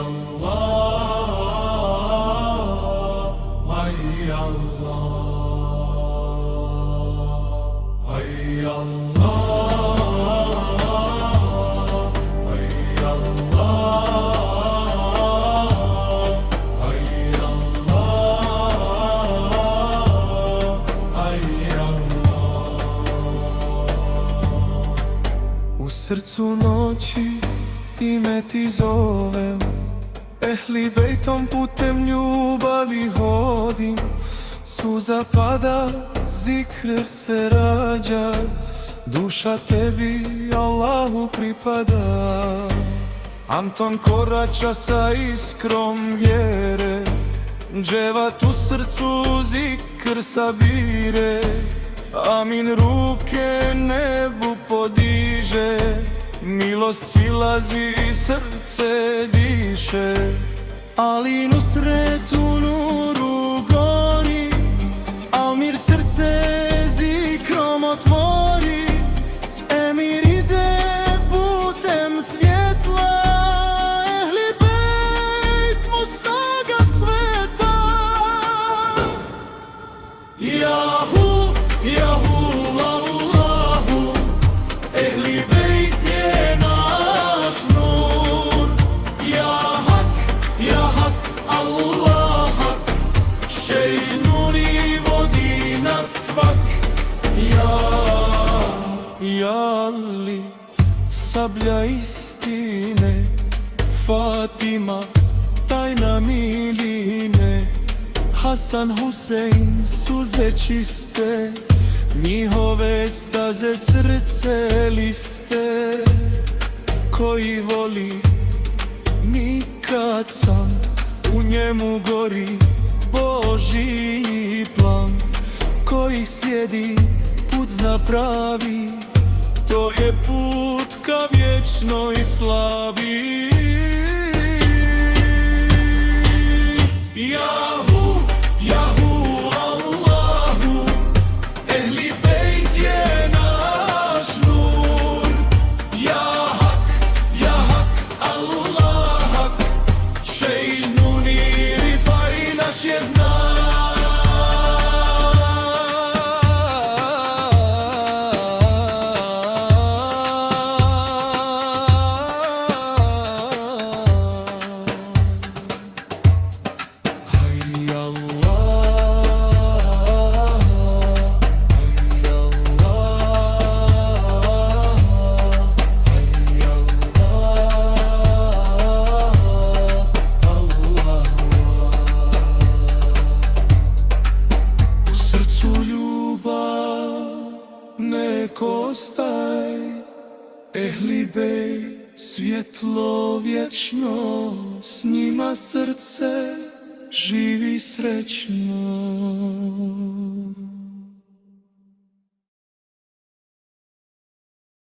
Allah, hay Allah, hay Allah, hay Allah, hay Allah, hay Allah. U srcu noći ime ti zovem, ehli bejtom putem ljubavi hodim. Suza pada, zikr se rađa, duša tebi Allahu pripada. Anton korača sa iskrom vjere, dževat u srcu zikr sabire. Amin ruke nebu podiže, milost silazi, srce diše. Ali nusret u nuru gori, Almir srce zikrom otvori. Emir ide putem svjetla, ehli bejt mu snaga sveta. Jahu, jahu, Allahu, ehli bejt je naš nur. Ja hak, ja hak, Allah hak, šejh nuri vodi nas svak. Ja Ali, sablja istine, Fatima, tajna miline, Hasan, Husein, suze čiste, njihove staze srce liste. Koji voli, nikad sam, u njemu gori Božji plan. Koji slijedi, put zna pravi, to je put ka vječnoj slavi. Jahu, jahu, Allahu, ehli bejt je naš nur. Ja hak, Allah hak, šejh nuni rifai naš je znak. Nek ostaj, ehli bejt, svjetlo vječno, s njima srce živi srećno.